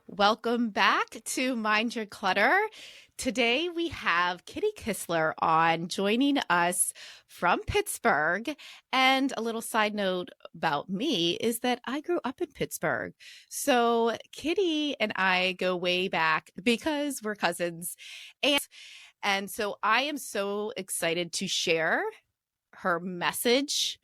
Welcome back to Mind Your Clutter. Today we have Kitty Kistler on joining us from Pittsburgh. And a little side note about me is that I grew up in Pittsburgh. So Kitty and I go way back because we're cousins. And so I am so excited to share her message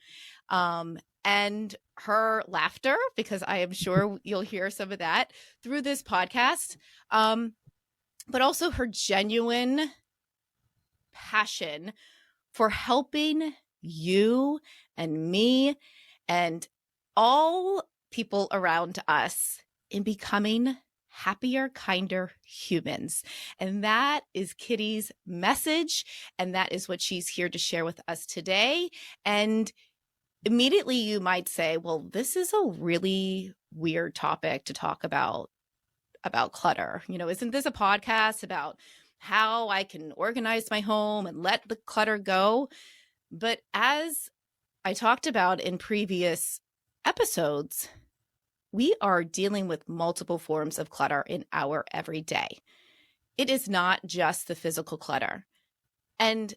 and her laughter, because I am sure you'll hear some of that through this podcast, but also her genuine passion for helping you and me and all people around us in becoming happier, kinder humans. And that is Kitty's message. And that is what she's here to share with us today. And immediately you might say, well, this is a really weird topic to talk about clutter. Isn't this a podcast about how I can organize my home and let the clutter go? But as I talked about in previous episodes, we are dealing with multiple forms of clutter in our everyday. It is not just the physical clutter. And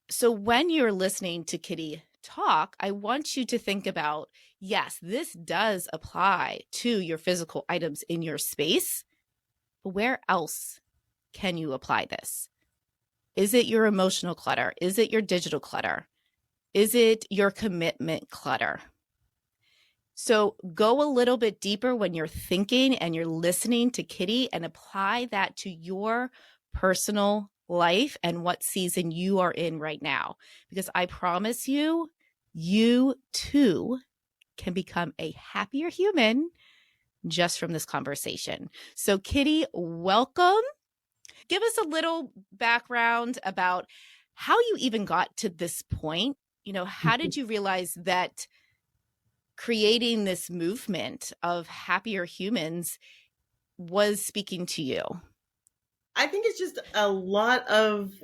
so when you're listening to Kitty talk, I want you to think about, yes, this does apply to your physical items in your space, but where else can you apply this? Is it your emotional clutter? Is it your digital clutter? Is it your commitment clutter? So go a little bit deeper when you're thinking and you're listening to Kitty and apply that to your personal life and what season you are in right now. Because I promise you, you too can become a happier human just from this conversation. So Kitty, welcome. Give us a little background about how you even got to this point. How did you realize that creating this movement of happier humans was speaking to you? I think it's just a lot of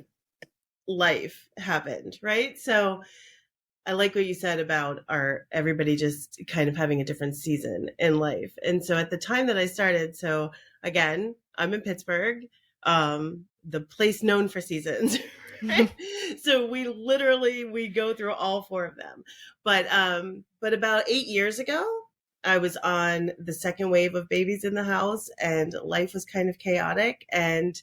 life happened, right? So I like what you said about everybody just kind of having a different season in life. And so at the time that I started, so again, I'm in Pittsburgh, the place known for seasons, right? So we go through all four of them. But about 8 years ago, I was on the second wave of babies in the house and life was kind of chaotic. And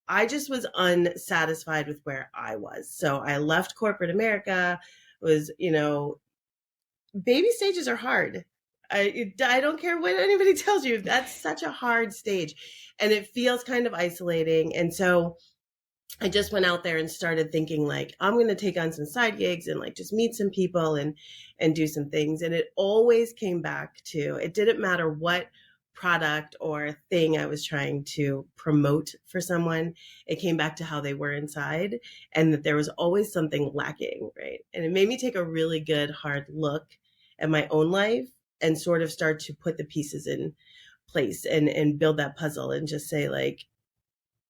I just was unsatisfied with where I was. So I left corporate America. Baby stages are hard. I don't care what anybody tells you. That's such a hard stage. And it feels kind of isolating. And so I just went out there and started thinking like, I'm going to take on some side gigs and like just meet some people and do some things. And it always came back to, it didn't matter what product or thing I was trying to promote for someone. It came back to how they were inside and that there was always something lacking, right? And it made me take a really good hard look at my own life and sort of start to put the pieces in place and build that puzzle and just say like,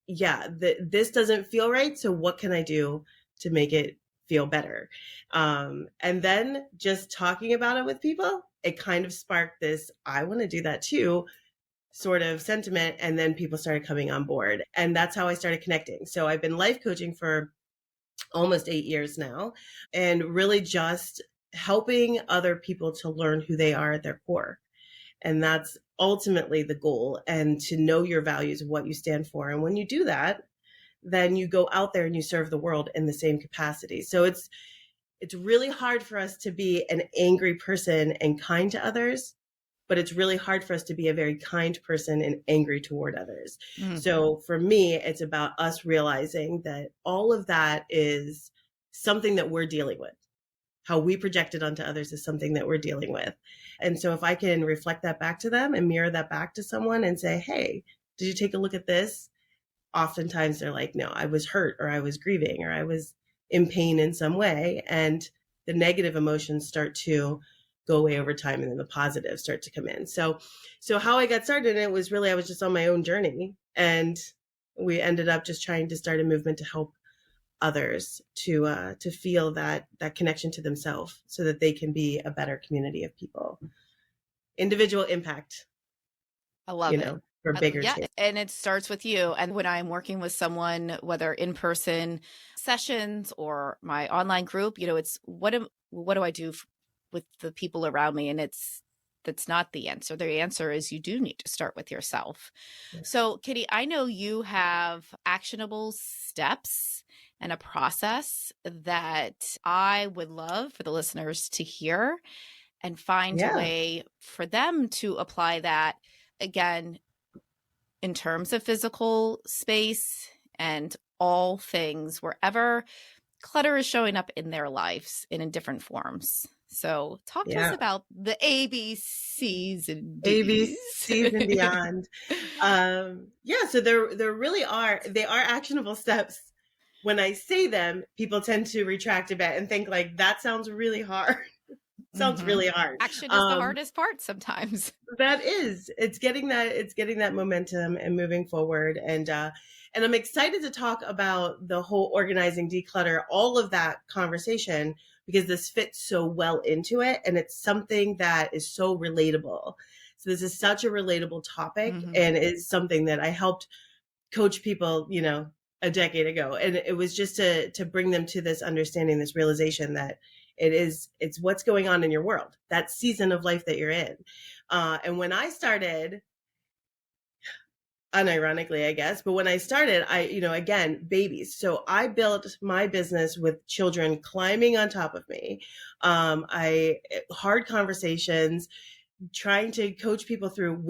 yeah, this doesn't feel right. So what can I do to make it feel better? And then just talking about it with people, it kind of sparked this, I want to do that too, sort of sentiment. And then people started coming on board. And that's how I started connecting. So I've been life coaching for almost 8 years now and really just helping other people to learn who they are at their core. And that's ultimately the goal, and to know your values, what you stand for. And when you do that, then you go out there and you serve the world in the same capacity. So it's really hard for us to be an angry person and kind to others, but it's really hard for us to be a very kind person and angry toward others. Mm-hmm. So for me, it's about us realizing that all of that is something that we're dealing with. How we project it onto others is something that we're dealing with. And so if I can reflect that back to them and mirror that back to someone and say, hey, did you take a look at this? Oftentimes they're like, no, I was hurt or I was grieving or I was in pain in some way. And the negative emotions start to go away over time and then the positives start to come in. So how I got started, it was really, I was just on my own journey and we ended up just trying to start a movement to help others to feel that connection to themselves so that they can be a better community of people. Individual impact. I love it. for bigger Yeah, change. and it starts with you. And when I'm working with someone, whether in person sessions or my online group, it's what do I do with the people around me? And that's not the answer. The answer is you do need to start with yourself. Yeah. So, Kitty, I know you have actionable steps and a process that I would love for the listeners to hear and find a Yeah. way for them to apply that again in terms of physical space and all things wherever clutter is showing up in their lives in different forms. So talk to us Yeah. about the ABCs and Ds. ABCs and beyond. So there really they are actionable steps. When I say them, people tend to retract a bit and think like, that sounds really hard. Sounds really hard. Action is the hardest part sometimes. It's getting that momentum and moving forward. And I'm excited to talk about the whole organizing, declutter, all of that conversation, because this fits so well into it. And it's something that is so relatable. So this is such a relatable topic, and it's something that I helped coach people, a decade ago. And it was just to bring them to this understanding, this realization that it's what's going on in your world, that season of life that you're in. And when I started, unironically, I guess, but when I started, again, babies. So I built my business with children climbing on top of me. Hard conversations, trying to coach people through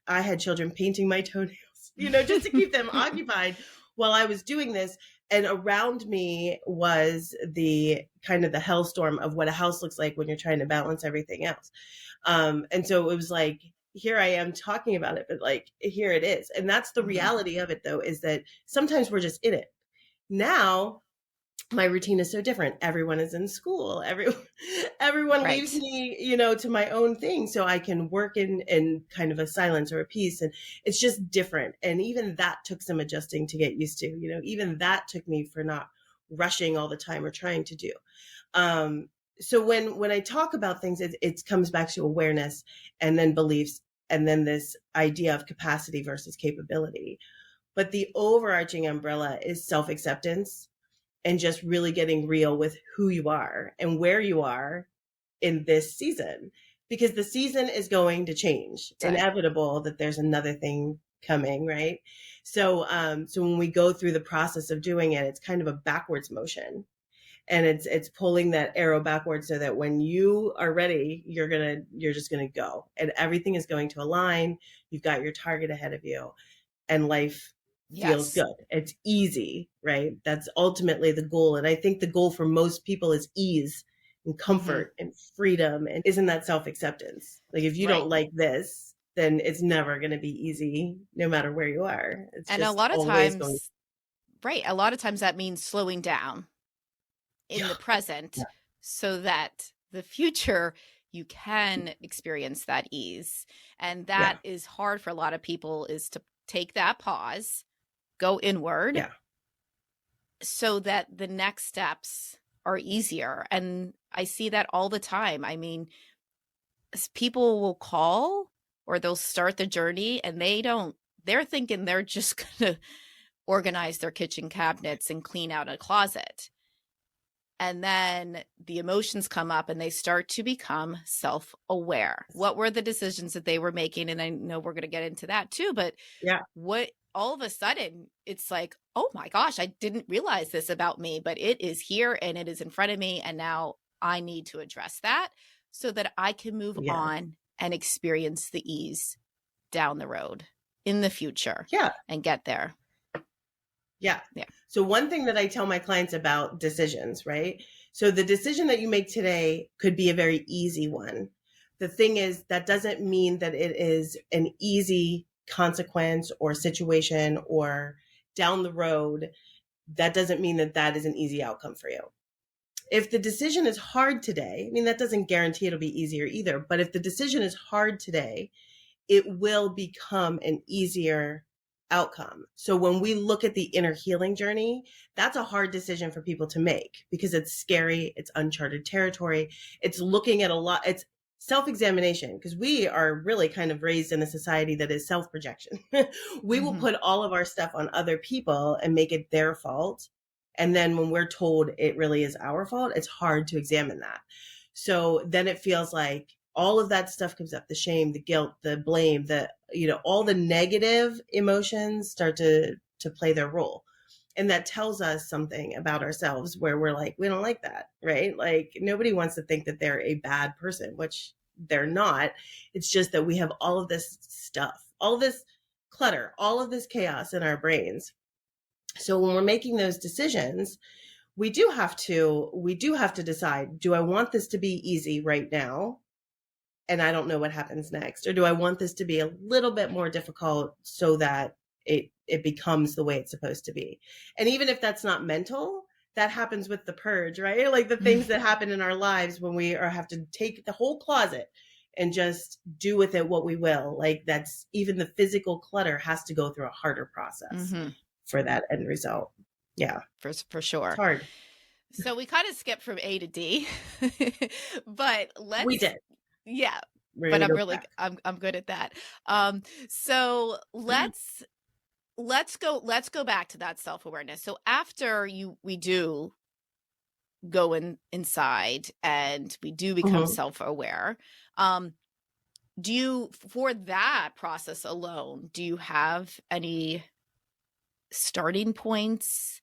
I had children painting my toenails, just to keep them occupied while I was doing this. And around me was the kind of the hellstorm of what a house looks like when you're trying to balance everything else. And so it was like, here I am talking about it, but like, here it is. And that's the reality of it, though, is that sometimes we're just in it. Now, my routine is so different. Everyone is in school. Everyone Right. leaves me, to my own thing, so I can work in kind of a silence or a peace. And it's just different. And even that took some adjusting to get used to, even that took me for not rushing all the time or trying to do. So when I talk about things, it comes back to awareness and then beliefs, and then this idea of capacity versus capability. But the overarching umbrella is self-acceptance, and just really getting real with who you are and where you are in this season, because the season is going to change. It's inevitable that there's another thing coming, right? So when we go through the process of doing it, it's kind of a backwards motion, and it's pulling that arrow backwards so that when you are ready, you're just gonna go, and everything is going to align. You've got your target ahead of you, and life feels good. It's easy, right? That's ultimately the goal. And I think the goal for most people is ease and comfort and freedom. And isn't that self-acceptance? Like, if you don't like this, then it's never going to be easy, no matter where you are. It's and just a lot of always times, a lot of times that means slowing down in the present so that the future you can experience that ease. And that is hard for a lot of people, is to take that pause, go inward, so that the next steps are easier. And I see that all the time. I mean, people will call or they'll start the journey and they're thinking they're just going to organize their kitchen cabinets and clean out a closet. And then the emotions come up and they start to become self-aware. What were the decisions that they were making? And I know we're going to get into that too, but what all of a sudden it's like, oh my gosh, I didn't realize this about me, but it is here and it is in front of me. And now I need to address that so that I can move on and experience the ease down the road in the future and get there. Yeah. So one thing that I tell my clients about decisions, right? So the decision that you make today could be a very easy one. The thing is, that doesn't mean that it is an easy consequence or situation, or down the road, that doesn't mean that that is an easy outcome for you. If the decision is hard today, I mean, that doesn't guarantee it'll be easier either, but if the decision is hard today, it will become an easier outcome. So when we look at the inner healing journey, that's a hard decision for people to make because it's scary, it's uncharted territory, it's looking at it's self-examination, because we are really kind of raised in a society that is self-projection. We will Mm-hmm. put all of our stuff on other people and make it their fault. And then when we're told it really is our fault, it's hard to examine that. So then it feels like all of that stuff comes up, the shame, the guilt, the blame, all the negative emotions start to play their role. And that tells us something about ourselves where we're like, we don't like that, right? Like nobody wants to think that they're a bad person, which they're not. It's just that we have all of this stuff, all of this clutter, all of this chaos in our brains. So when we're making those decisions, we do have to decide, do I want this to be easy right now? And I don't know what happens next. Or do I want this to be a little bit more difficult so that it becomes the way it's supposed to be? And even if that's not mental, that happens with the purge, right? Like the things that happen in our lives when we have to take the whole closet and just do with it what we will. Like that's even the physical clutter has to go through a harder process Mm-hmm. for that end result. Yeah, For it's sure. hard. So we kind of skipped from A to D, but We let's, did. yeah, We're but gonna I'm go really, back. I'm good at that. So let's go back to that self-awareness. So after we do go inside and we do become Mhm. self-aware, for that process alone, do you have any starting points?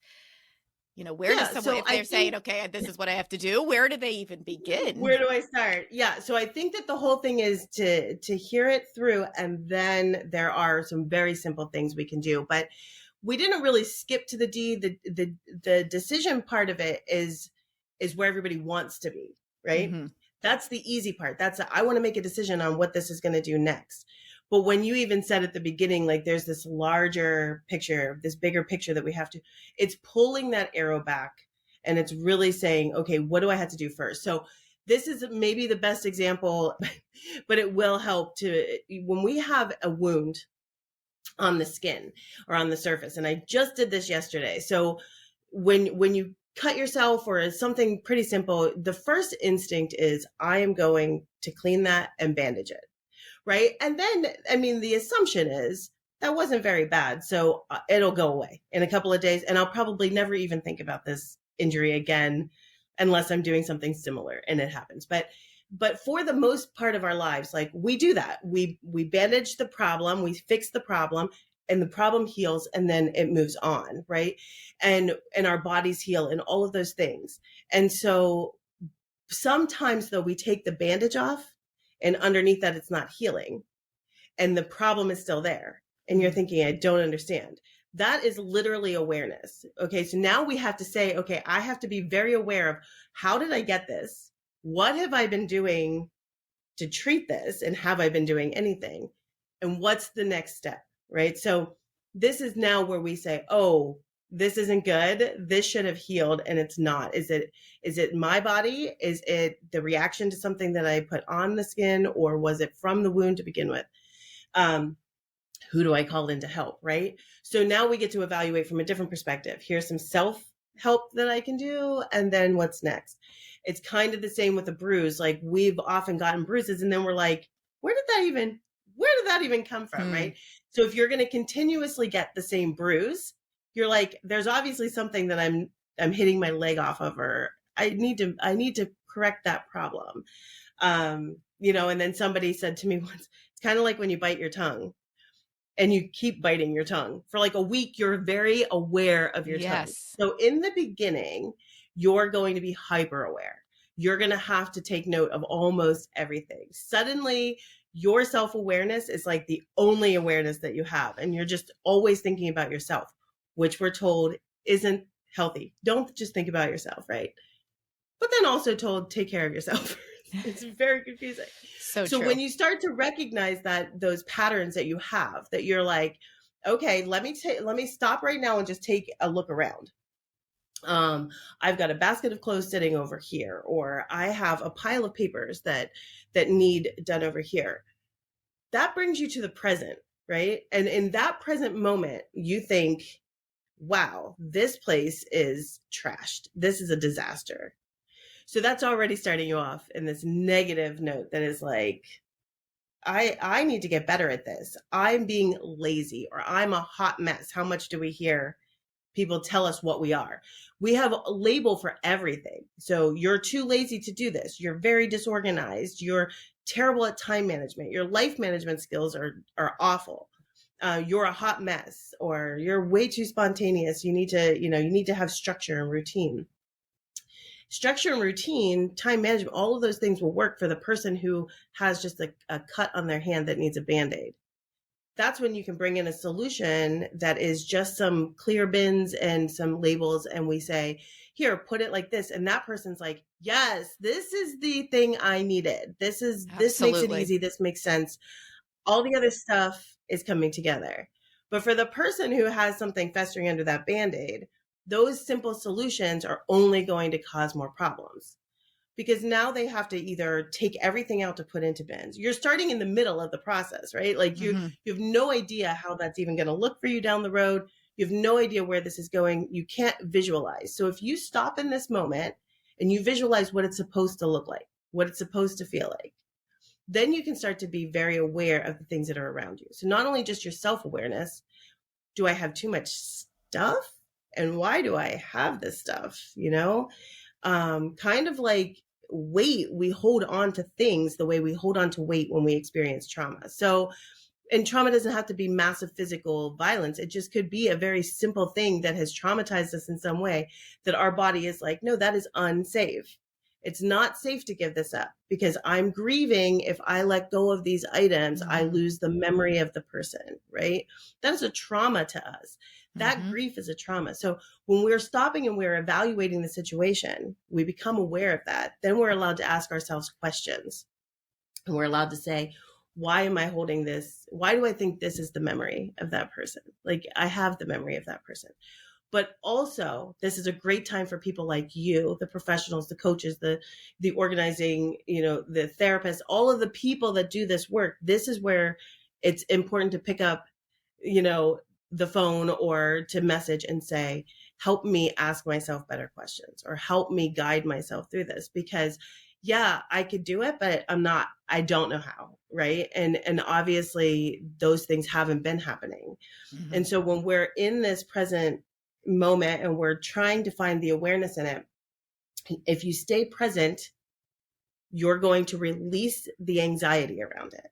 Where does Yeah. someone, So if I they're saying, think, okay, this is what I have to do, where do they even begin? where do I start? Yeah. So I think that the whole thing is to hear it through, and then there are some very simple things we can do. But we didn't really skip to the D. The decision part of it is where everybody wants to be, right? Mm-hmm. That's the easy part. I want to make a decision on what this is going to do next. But when you even said at the beginning, like there's this larger picture, this bigger picture that we have to, it's pulling that arrow back and it's really saying, okay, what do I have to do first? So this is maybe the best example, but it will help when we have a wound on the skin or on the surface. And I just did this yesterday. So when you cut yourself or something pretty simple, the first instinct is I am going to clean that and bandage it. Right. And then, I mean, the assumption is that wasn't very bad. So it'll go away in a couple of days. And I'll probably never even think about this injury again unless I'm doing something similar and it happens. But for the most part of our lives, like we do that. We bandage the problem, we fix the problem, and the problem heals and then it moves on, right? And our bodies heal and all of those things. And so sometimes though we take the bandage off and underneath that it's not healing and the problem is still there. And you're thinking, I don't understand. That is literally awareness. Okay. So now we have to say, okay, I have to be very aware of how did I get this? What have I been doing to treat this? And have I been doing anything? And what's the next step? Right. So this is now where we say, oh, this isn't good. This should have healed and it's not. Is it my body? Is it the reaction to something that I put on the skin, or was it from the wound to begin with? Who do I call in to help? Right. So now we get to evaluate from a different perspective. Here's some self help that I can do. And then what's next? It's kind of the same with a bruise. Like we've often gotten bruises and then we're like, where did that even come from? Hmm. Right. So if you're going to continuously get the same bruise, you're like, there's obviously something that I'm hitting my leg off of, or I need to correct that problem. And then somebody said to me once, it's kind of like when you bite your tongue and you keep biting your tongue for like a week, you're very aware of your tongue. Yes. So in the beginning, you're going to be hyper aware. You're going to have to take note of almost everything. Suddenly, your self-awareness is like the only awareness that you have. And you're just always thinking about yourself, which we're told isn't healthy. Don't just think about yourself, right? But then also told, take care of yourself. It's very confusing. So So true. when you start to recognize that those patterns that you have, that you're like, okay, let me stop right now and just take a look around. I've got a basket of clothes sitting over here, or I have a pile of papers that need done over here. That brings you to the present, right? And in that present moment, you think, wow, this place is trashed. This is a disaster. So that's already starting you off in this negative note that is like, I need to get better at this. I'm being lazy, or I'm a hot mess. How much do we hear people tell us what we are? We have a label for everything. So you're too lazy to do this. You're very disorganized. You're terrible at time management. Your life management skills are awful. You're a hot mess, or you're way too spontaneous. You need to, you need to have structure and routine. Structure and routine, time management, all of those things will work for the person who has just a cut on their hand that needs a Band-Aid. That's when you can bring in a solution that is just some clear bins and some labels, and we say, here, put it like this. And that person's like, yes, this is the thing I needed. This makes it easy. This makes sense. All the other stuff is coming together. But for the person who has something festering under that Band-Aid, those simple solutions are only going to cause more problems, because now they have to either take everything out to put into bins. You're starting in the middle of the process, right? Like you have no idea how that's even going to look for you down the road. You have no idea where this is going. You can't visualize. So if you stop in this moment and you visualize what it's supposed to look like, what it's supposed to feel like, then you can start to be very aware of the things that are around you. So not only just your self-awareness, do I have too much stuff? And why do I have this stuff? Kind of like weight, we hold on to things the way we hold on to weight when we experience trauma. So, and trauma doesn't have to be massive physical violence. It just could be a very simple thing that has traumatized us in some way, that our body is like, no, that is unsafe. It's not safe to give this up, because I'm grieving. If I let go of these items, I lose the memory of the person, right? That is a trauma to us. That grief is a trauma. So when we're stopping and we're evaluating the situation, we become aware of that. Then we're allowed to ask ourselves questions. And we're allowed to say, why am I holding this? Why do I think this is the memory of that person? Like, I have the memory of that person. But also, this is a great time for people like you, the professionals, the coaches, the organizing, the therapists, all of the people that do this work. This is where it's important to pick up, the phone, or to message and say, help me ask myself better questions, or help me guide myself through this, because yeah, I could do it, but I don't know how. Right. And obviously those things haven't been happening. And so when we're in this present moment and we're trying to find the awareness in it, if you stay present, you're going to release the anxiety around it.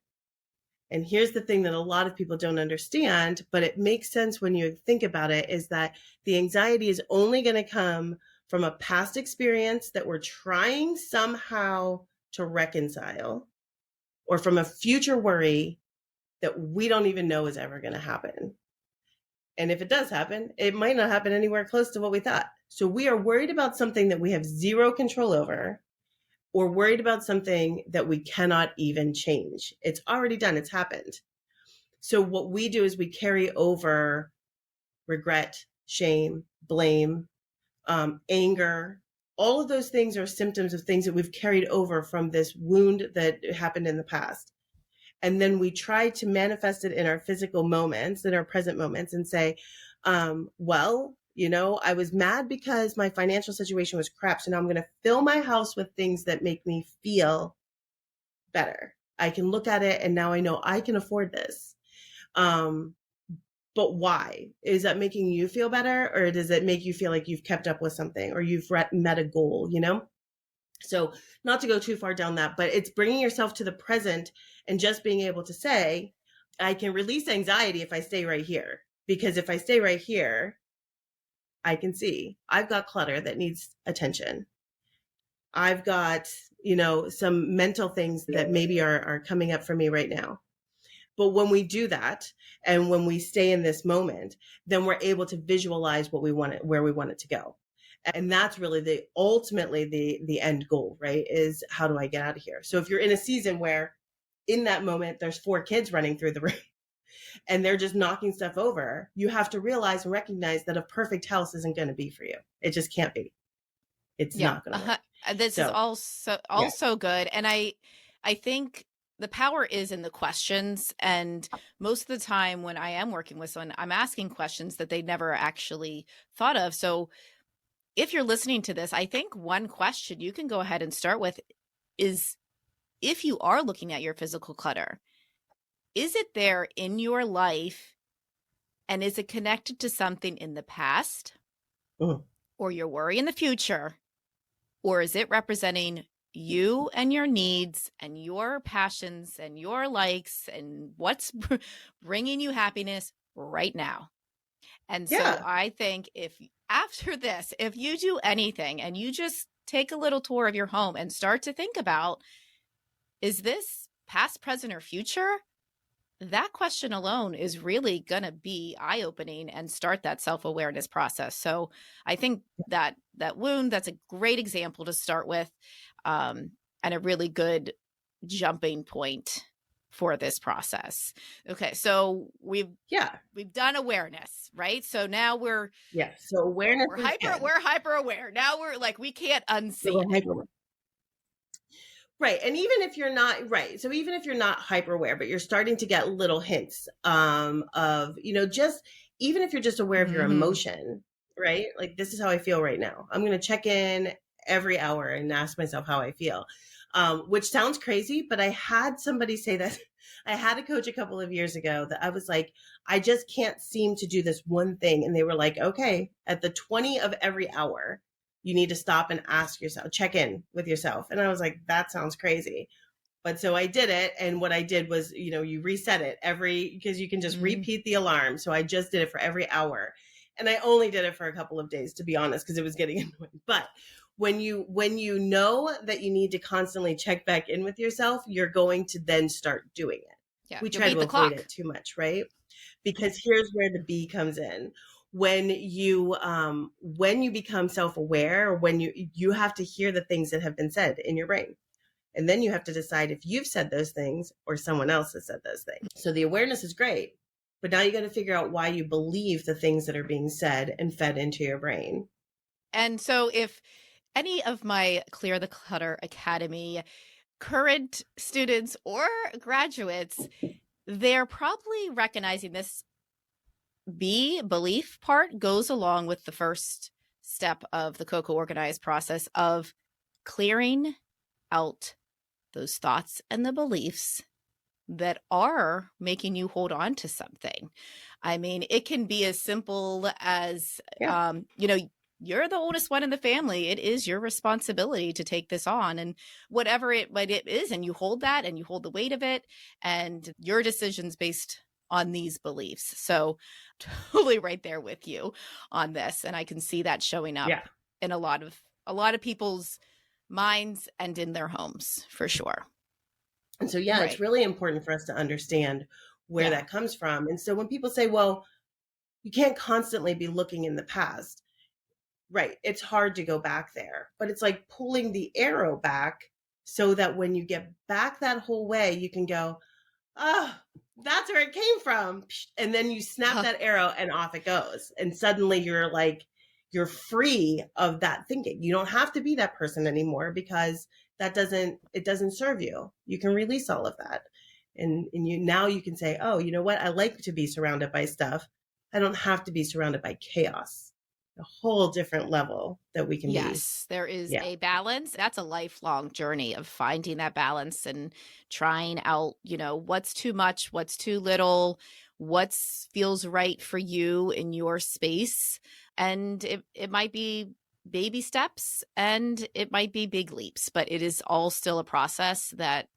And here's the thing that a lot of people don't understand, but it makes sense when you think about it, is that the anxiety is only going to come from a past experience that we're trying somehow to reconcile, or from a future worry that we don't even know is ever going to happen. And if it does happen, it might not happen anywhere close to what we thought. So we are worried about something that we have zero control over, or worried about something that we cannot even change. It's already done. It's happened. So what we do is we carry over regret, shame, blame, anger. All of those things are symptoms of things that we've carried over from this wound that happened in the past. And then we try to manifest it in our physical moments, in our present moments, and say, I was mad because my financial situation was crap. So now I'm going to fill my house with things that make me feel better. I can look at it and now I know I can afford this. But why? Is that making you feel better, or does it make you feel like you've kept up with something, or you've met a goal, So not to go too far down that, but it's bringing yourself to the present and just being able to say, I can release anxiety if I stay right here. Because if I stay right here, I can see I've got clutter that needs attention. I've got, some mental things that maybe are coming up for me right now. But when we do that, and when we stay in this moment, then we're able to visualize what we want it, where we want it to go. And that's really ultimately the end goal, right? Is how do I get out of here? So if you're in a season where in that moment, there's 4 kids running through the room and they're just knocking stuff over, you have to realize and recognize that a perfect house isn't going to be for you. It just can't be. It's not going to work. This is also good. And I think the power is in the questions. And most of the time when I am working with someone, I'm asking questions that they never actually thought of. So if you're listening to this, I think one question you can go ahead and start with is, if you are looking at your physical clutter, is it there in your life, and is it connected to something in the past Mm. or your worry in the future? Or is it representing you and your needs and your passions and your likes and what's bringing you happiness right now? And so Yeah. I think if after this, if you do anything and you just take a little tour of your home and start to think about, is this past, present, or future? That question alone is really going to be eye-opening and start that self-awareness process. So I think that wound, that's a great example to start with, and a really good jumping point for this process. Okay, so we've done awareness, right? So now we're So awareness is good. we're hyper aware. Now we're like, we can't unsee it. Right. And even if you're not right. So even if you're not hyper aware, but you're starting to get little hints of, just even if you're just aware of your emotion, right? Like, this is how I feel right now. I'm going to check in every hour and ask myself how I feel. Which sounds crazy, but I had somebody say that. I had a coach a couple of years ago that I was like, I just can't seem to do this one thing. And they were like, okay, at the 20 of every hour, you need to stop and ask yourself, check in with yourself. And I was like, that sounds crazy. But so I did it. And what I did was, you reset it because you can just repeat the alarm. So I just did it for every hour. And I only did it for a couple of days, to be honest, because it was getting annoying. But when you know that you need to constantly check back in with yourself, you're going to then start doing it. Yeah, we try to avoid it too much, right? Because here's where the B comes in. When you become self-aware, when you have to hear the things that have been said in your brain, and then you have to decide if you've said those things or someone else has said those things. So the awareness is great, but now you got to figure out why you believe the things that are being said and fed into your brain. And so if any of my Clear the Clutter Academy current students or graduates, they're probably recognizing this B, belief part, goes along with the first step of the Coco Organized process of clearing out those thoughts and the beliefs that are making you hold on to something. I mean, it can be as simple as, you're the oldest one in the family. It is your responsibility to take this on, and whatever it is, and you hold that and you hold the weight of it, and your decisions based on these beliefs. So totally right there with you on this. And I can see that showing up in a lot of people's minds and in their homes for sure. And so, it's really important for us to understand where that comes from. And so when people say, well, you can't constantly be looking in the past, right? It's hard to go back there, but it's like pulling the arrow back so that when you get back that whole way, you can go, oh, that's where it came from. And then you snap that arrow and off it goes. And suddenly you're free of that thinking. You don't have to be that person anymore because it doesn't serve you. You can release all of that. And now you can say, oh, you know what? I like to be surrounded by stuff. I don't have to be surrounded by chaos. A whole different level that we can be. Yes, there is a balance. That's a lifelong journey of finding that balance and trying out, what's too much, what's too little, what feels right for you in your space. And it might be baby steps and it might be big leaps, but it is all still a process that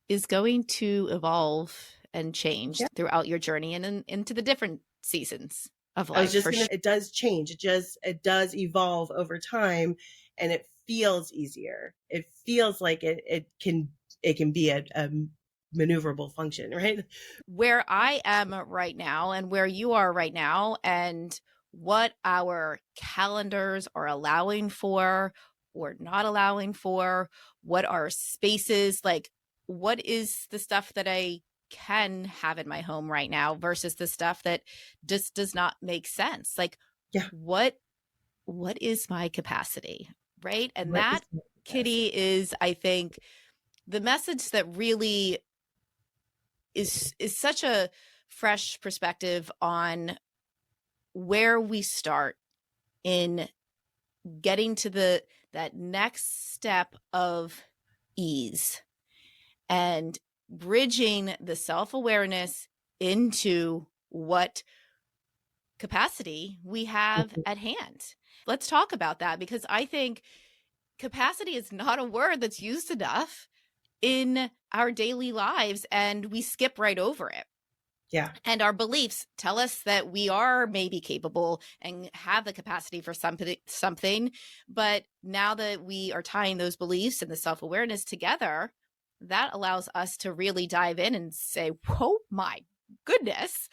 is going to evolve and change throughout your journey and into the different seasons of life. It does change. It does evolve over time, and it feels easier. It feels like it can be a maneuverable function, right? Where I am right now and where you are right now, and what our calendars are allowing for or not allowing for, what our spaces, like what is the stuff that I can have in my home right now versus the stuff that just does not make sense. Like, what is my capacity, right? And that, Kitty, is, I think, the message that really is such a fresh perspective on where we start in getting to that next step of ease and bridging the self-awareness into what capacity we have at hand. Let's talk about that, because I think capacity is not a word that's used enough in our daily lives, and we skip right over it. Yeah. And our beliefs tell us that we are maybe capable and have the capacity for something. But now that we are tying those beliefs and the self-awareness together, that allows us to really dive in and say, oh my goodness,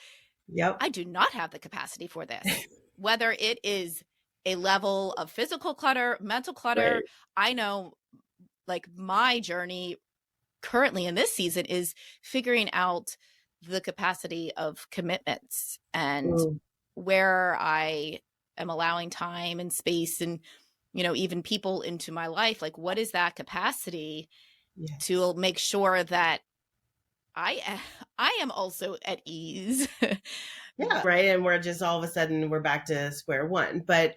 Yep. I do not have the capacity for this. Whether it is a level of physical clutter, mental clutter, Right. I know like my journey currently in this season is figuring out the capacity of commitments and where I am allowing time and space and, even people into my life. Like, what is that capacity to make sure that I am also at ease? Yeah. Right. And we're just all of a sudden we're back to square one. But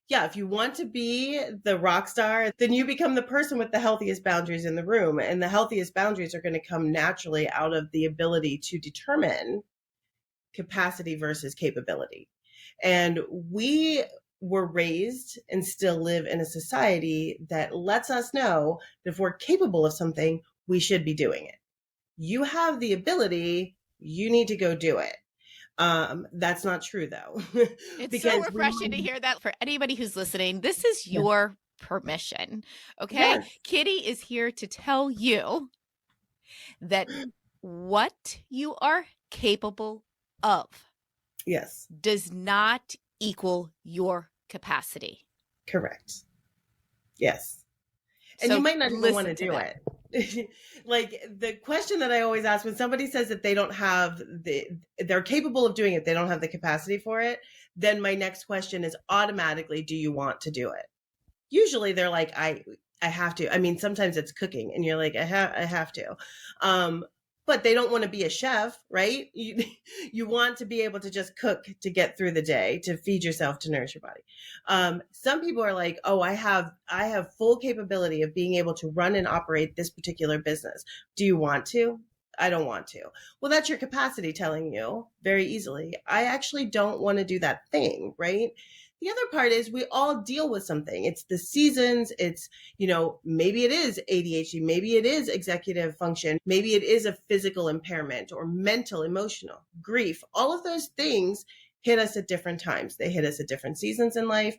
yeah, if you want to be the rock star, then you become the person with the healthiest boundaries in the room. And the healthiest boundaries are going to come naturally out of the ability to determine capacity versus capability. And we were raised and still live in a society that lets us know that if we're capable of something, we should be doing it. You have the ability, you need to go do it. That's not true though. It's so refreshing to hear that. For anybody who's listening, this is your permission. Okay. Yes. Kitty is here to tell you that what you are capable of does not equal your capacity. Correct. Yes. And so you might not even want to do it. Like the question that I always ask when somebody says that they don't have they're capable of doing it, they don't have the capacity for it, then my next question is automatically, do you want to do it? Usually they're like, I have to. I mean, sometimes it's cooking and you're like, I have to. But they don't want to be a chef, right? You want to be able to just cook to get through the day, to feed yourself, to nourish your body. Some people are like, oh, I have full capability of being able to run and operate this particular business. Do you want to? I don't want to. Well, that's your capacity telling you very easily, I actually don't want to do that thing, right? The other part is we all deal with something. It's the seasons. It's, maybe it is ADHD. Maybe it is executive function. Maybe it is a physical impairment or mental, emotional, grief. All of those things hit us at different times. They hit us at different seasons in life.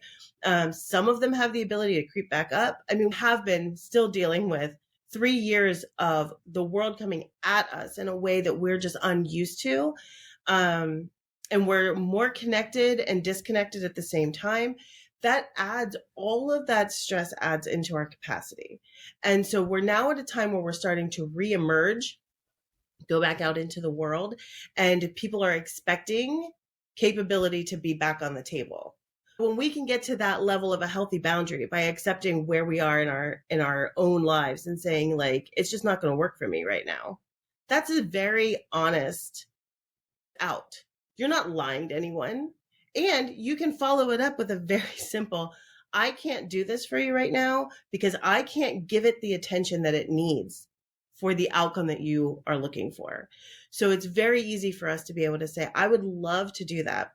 Some of them have the ability to creep back up. I mean, we have been still dealing with 3 years of the world coming at us in a way that we're just unused to. And we're more connected and disconnected at the same time. That adds, all of that stress adds into our capacity. And so we're now at a time where we're starting to reemerge, go back out into the world, and people are expecting capability to be back on the table. When we can get to that level of a healthy boundary by accepting where we are in our own lives and saying, like, it's just not going to work for me right now. That's a very honest out. You're not lying to anyone. And you can follow it up with a very simple, I can't do this for you right now because I can't give it the attention that it needs for the outcome that you are looking for. So it's very easy for us to be able to say, I would love to do that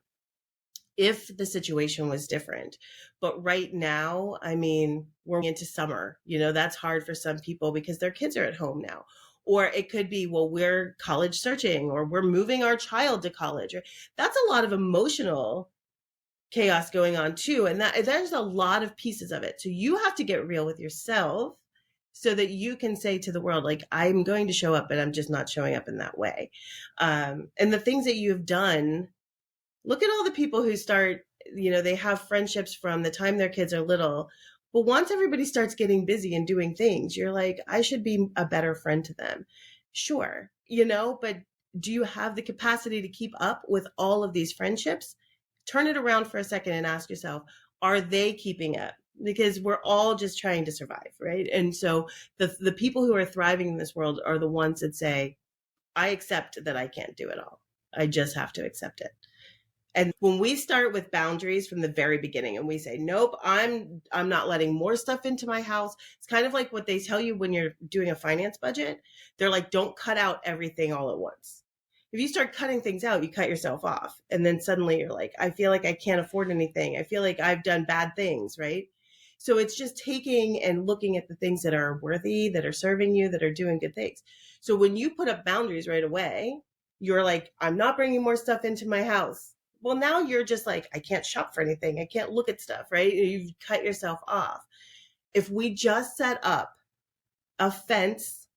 if the situation was different. But right now, I mean, we're into summer, that's hard for some people because their kids are at home now. Or it could be, well, we're college searching, or we're moving our child to college. That's a lot of emotional chaos going on too. And there's a lot of pieces of it. So you have to get real with yourself so that you can say to the world, like, I'm going to show up, but I'm just not showing up in that way. And the things that you've done, look at all the people who start, they have friendships from the time their kids are little. But once everybody starts getting busy and doing things, you're like, I should be a better friend to them. Sure, but do you have the capacity to keep up with all of these friendships? Turn it around for a second and ask yourself, are they keeping up? Because we're all just trying to survive, right? And so the people who are thriving in this world are the ones that say, I accept that I can't do it all. I just have to accept it. And when we start with boundaries from the very beginning and we say, nope, I'm not letting more stuff into my house. It's kind of like what they tell you when you're doing a finance budget. They're like, don't cut out everything all at once. If you start cutting things out, you cut yourself off. And then suddenly you're like, I feel like I can't afford anything. I feel like I've done bad things, right? So it's just taking and looking at the things that are worthy, that are serving you, that are doing good things. So when you put up boundaries right away, you're like, I'm not bringing more stuff into my house. Well, now you're just like, I can't shop for anything. I can't look at stuff, right? You've cut yourself off. If we just set up a fence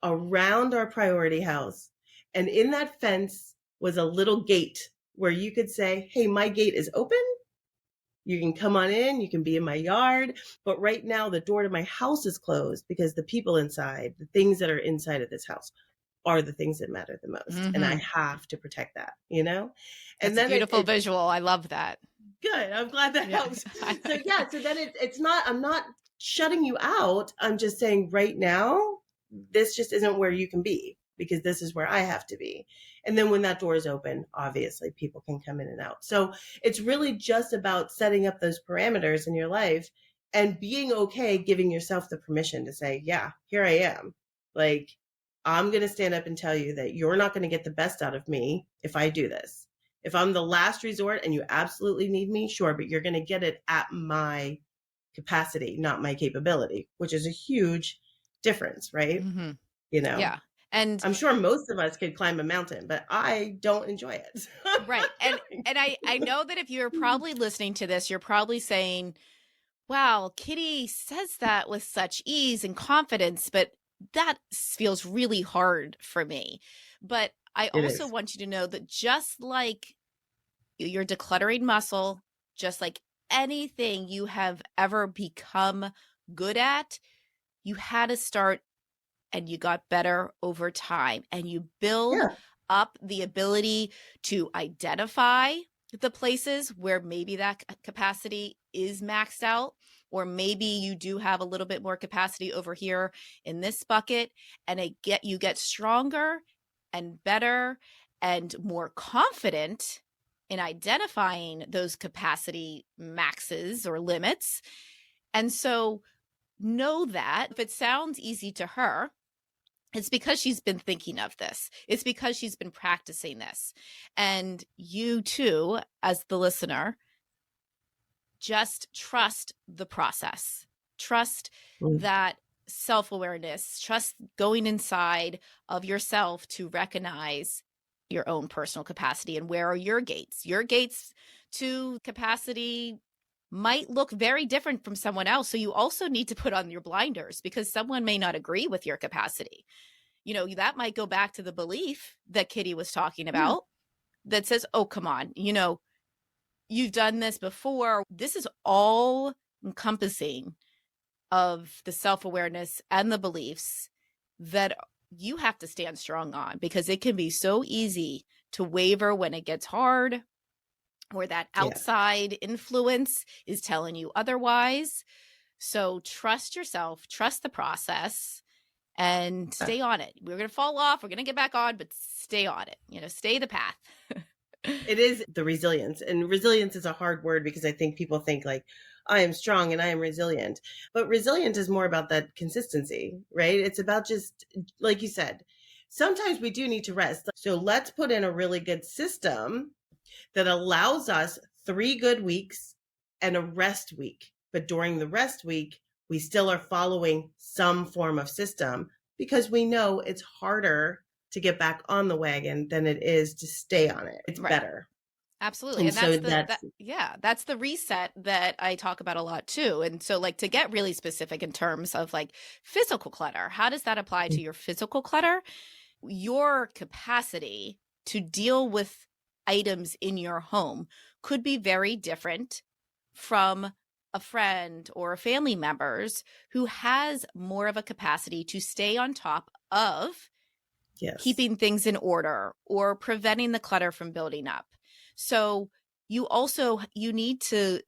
around our priority house, and in that fence was a little gate where you could say, hey, my gate is open. You can come on in, you can be in my yard. But right now, the door to my house is closed because the people inside, the things that are inside of this house, are the things that matter the most. Mm-hmm. And I have to protect that, you know? And That's then a beautiful visual. I love that. Good. I'm glad that helps. So then it's not, I'm not shutting you out. I'm just saying right now, this just isn't where you can be because this is where I have to be. And then when that door is open, obviously people can come in and out. So it's really just about setting up those parameters in your life and being okay, giving yourself the permission to say, yeah, here I am. Like, I'm going to stand up and tell you that you're not going to get the best out of me if I do this. If I'm the last resort and you absolutely need me, sure, but you're going to get it at my capacity, not my capability, which is a huge difference, right? Mm-hmm. You know? Yeah. And I'm sure most of us could climb a mountain, but I don't enjoy it. Right. And I know that if you're probably listening to this, you're probably saying, wow, Kitty says that with such ease and confidence, but that feels really hard for me. But I also want you to know that just like your decluttering muscle, just like anything you have ever become good at, you had to start and you got better over time and you build up the ability to identify the places where maybe that capacity is maxed out, or maybe you do have a little bit more capacity over here in this bucket, and you get stronger and better and more confident in identifying those capacity maxes or limits. And so know that if it sounds easy to her, it's because she's been thinking of this. It's because she's been practicing this. And you too, as the listener, just trust the process. Trust that self-awareness. Trust going inside of yourself to recognize your own personal capacity and where are your gates. Your gates to capacity might look very different from someone else. So you also need to put on your blinders because someone may not agree with your capacity. You know, that might go back to the belief that Kitty was talking about that says, oh, come on, you know, you've done this before. This is all encompassing of the self-awareness and the beliefs that you have to stand strong on, because it can be so easy to waver when it gets hard, or that outside influence is telling you otherwise. So trust yourself, trust the process, and stay on it. We're going to fall off. We're going to get back on, but stay on it. You know, stay the path. It is the resilience. And resilience is a hard word because I think people think like, I am strong and I am resilient. But resilient is more about that consistency, right? It's about just, like you said, sometimes we do need to rest. So let's put in a really good system that allows us 3 good weeks and a rest week. But during the rest week, we still are following some form of system because we know it's harder to get back on the wagon than it is to stay on it. It's better. Absolutely. And that's the reset that I talk about a lot too. And so like to get really specific in terms of like physical clutter, how does that apply to your physical clutter? Your capacity to deal with items in your home could be very different from a friend or a family member's who has more of a capacity to stay on top of keeping things in order or preventing the clutter from building up. So you need to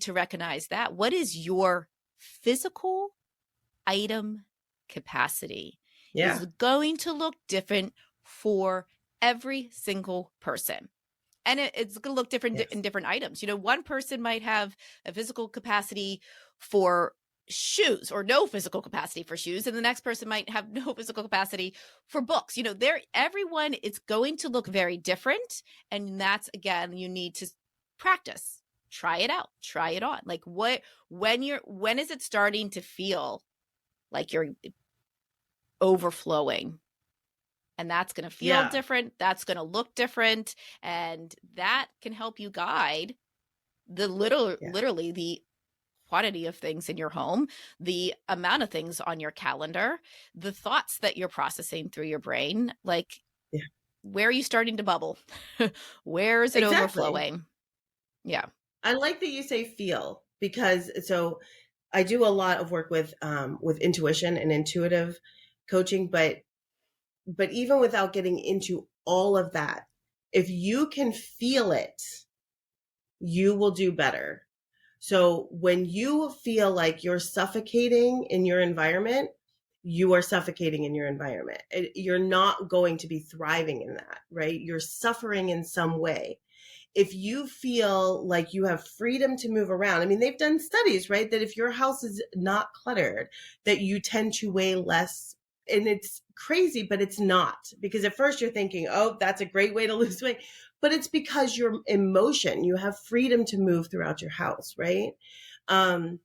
recognize that. What is your physical item capacity? Is going to look different for every single person. And it's going to look different Yes. in different items. One person might have a physical capacity for shoes or no physical capacity for shoes, and the next person might have no physical capacity for books. Everyone, it's going to look very different. And that's, again, you need to practice, try it out, try it on. Like when is it starting to feel like you're overflowing? And that's going to feel Yeah. different. That's going to look different. And that can help you guide literally the quantity of things in your home, the amount of things on your calendar, the thoughts that you're processing through your brain. Like, Yeah. where are you starting to bubble? Where is it Exactly. overflowing? Yeah. I like that you say feel, because so I do a lot of work with intuition and intuitive coaching, but even without getting into all of that, if you can feel it, you will do better. So when you feel like you're suffocating in your environment, you are suffocating in your environment. You're not going to be thriving in that, right? You're suffering in some way. If you feel like you have freedom to move around, I mean, they've done studies, right? That if your house is not cluttered, that you tend to weigh less. And it's crazy, but it's not, because at first you're thinking, oh, that's a great way to lose weight. But it's because your emotion, you have freedom to move throughout your house, right? Um,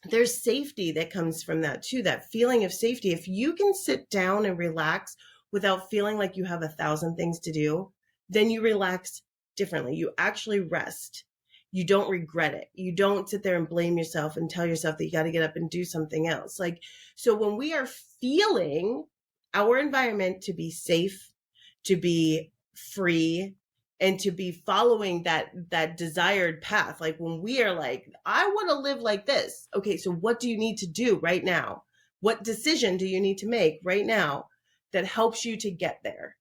there's safety that comes from that too, that feeling of safety. If you can sit down and relax without feeling like you have 1,000 things to do, then you relax differently. You actually rest. You don't regret it. You don't sit there and blame yourself and tell yourself that you got to get up and do something else. Like, so when we are feeling our environment to be safe, to be free, and to be following that desired path, like when we are like, I want to live like this. Okay, so what do you need to do right now? What decision do you need to make right now that helps you to get there?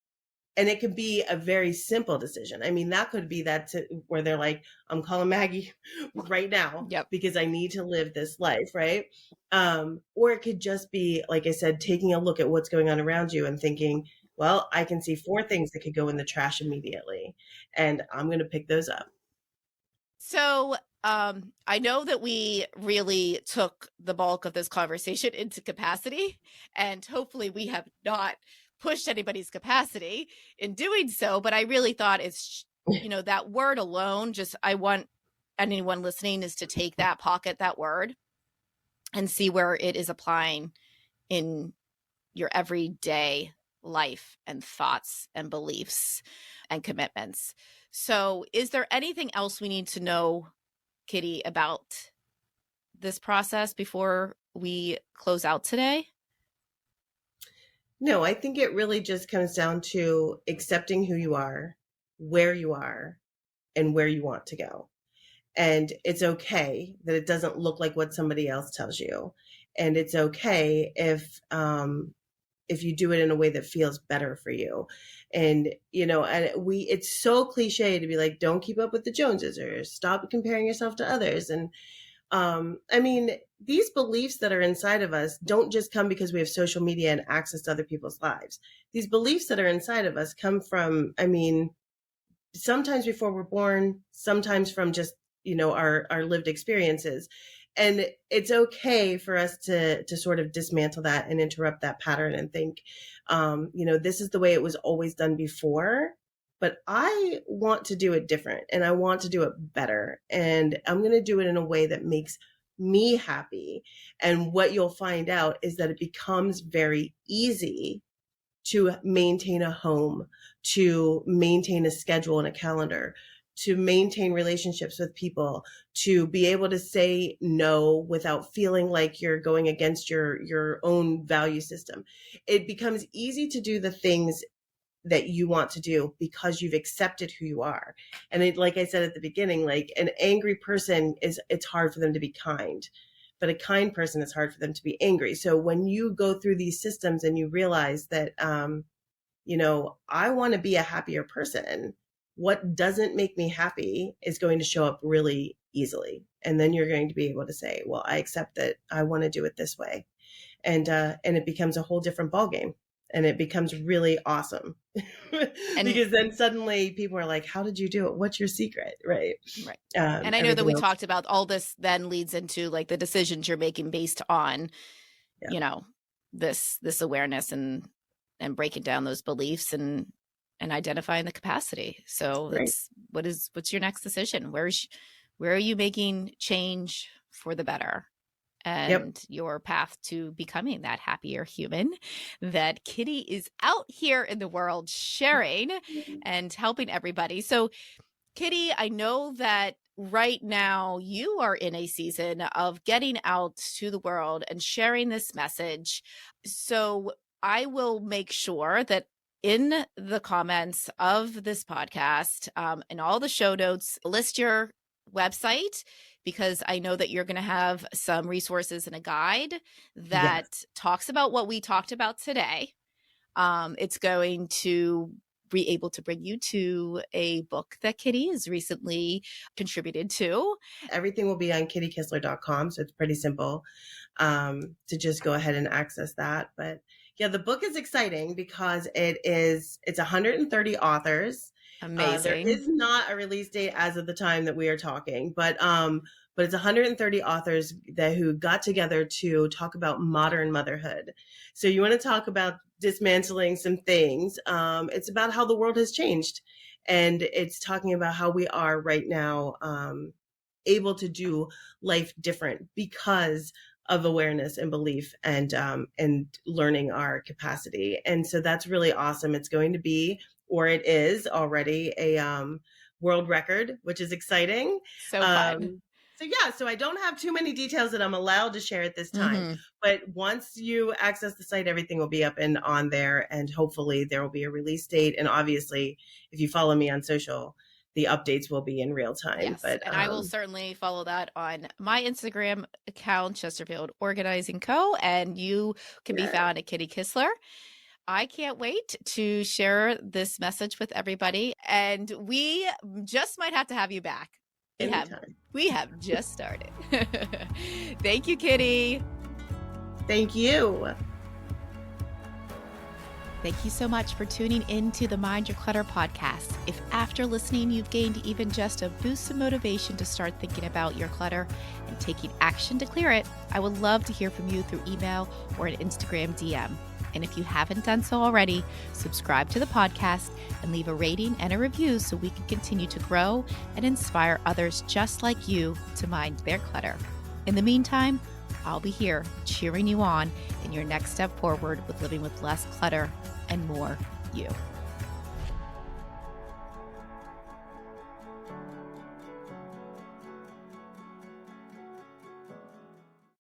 And it could be a very simple decision. I mean, that could be where they're like, I'm calling Maggie right now Yep. because I need to live this life, right? Or it could just be, like I said, taking a look at what's going on around you and thinking, well, I can see 4 things that could go in the trash immediately, and I'm going to pick those up. So I know that we really took the bulk of this conversation into capacity, and hopefully we have not pushed anybody's capacity in doing so. But I really thought that word alone, I want anyone listening is to take that, pocket that word, and see where it is applying in your everyday life and thoughts and beliefs and commitments. So is there anything else we need to know, Kitty, about this process before we close out today? No, I think it really just comes down to accepting who you are, and where you want to go. And it's okay that it doesn't look like what somebody else tells you. And it's okay if you do it in a way that feels better for you. And it's so cliche to be like, don't keep up with the Joneses or stop comparing yourself to others. And I mean, these beliefs that are inside of us don't just come because we have social media and access to other people's lives. These beliefs that are inside of us come from, I mean, sometimes before we're born, sometimes from just, our lived experiences. And it's okay for us to sort of dismantle that and interrupt that pattern and think, this is the way it was always done before, but I want to do it different and I want to do it better. And I'm going to do it in a way that makes me happy. And what you'll find out is that it becomes very easy to maintain a home, to maintain a schedule and a calendar, to maintain relationships with people, to be able to say no without feeling like you're going against your own value system. It becomes easy to do the things that you want to do because you've accepted who you are. And like I said at the beginning, like an angry person it's hard for them to be kind, but a kind person, it's hard for them to be angry. So when you go through these systems and you realize that, I want to be a happier person, what doesn't make me happy is going to show up really easily. And then you're going to be able to say, well, I accept that I want to do it this way. And it becomes a whole different ballgame. And it becomes really awesome And because then suddenly people are like, how did you do it? What's your secret? Right. right. And I know that Everything we else. talked about all this then leads into like the decisions you're making based on, Yeah. you know, this awareness and breaking down those beliefs and identifying the capacity. So Right. it's what's your next decision? Where are you making change for the better? And your path to becoming that happier human that Kitty is out here in the world sharing and helping everybody. So Kitty, I know that right now you are in a season of getting out to the world and sharing this message. So I will make sure that in the comments of this podcast and all the show notes, list your website, because I know that you're going to have some resources and a guide that talks about what we talked about today. It's going to be able to bring you to a book that Kitty has recently contributed to. Everything will be on kittykistler.com. So it's pretty simple to just go ahead and access that. But yeah, the book is exciting because it's 130 authors. Amazing. There is not a release date as of the time that we are talking, but it's 130 authors who got together to talk about modern motherhood. So you want to talk about dismantling some things. It's about how the world has changed, and it's talking about how we are right now able to do life different because of awareness and belief and learning our capacity. And so that's really awesome. It's going to be, or it is already, a world record, which is exciting. So fun. So I don't have too many details that I'm allowed to share at this time. But once you access the site, everything will be up and on there, and hopefully there will be a release date. And obviously, if you follow me on social, the updates will be in real time. Yes, and I will certainly follow that on my Instagram account, Chesterfield Organizing Co. And you can be found at Kitty Kistler. I can't wait to share this message with everybody. And we just might have to have you back. We have just started. Thank you, Kitty. Thank you. Thank you so much for tuning into the Mind Your Clutter podcast. If after listening, you've gained even just a boost of motivation to start thinking about your clutter and taking action to clear it, I would love to hear from you through email or an Instagram DM. And if you haven't done so already, subscribe to the podcast and leave a rating and a review so we can continue to grow and inspire others just like you to mind their clutter. In the meantime, I'll be here cheering you on in your next step forward with living with less clutter and more you.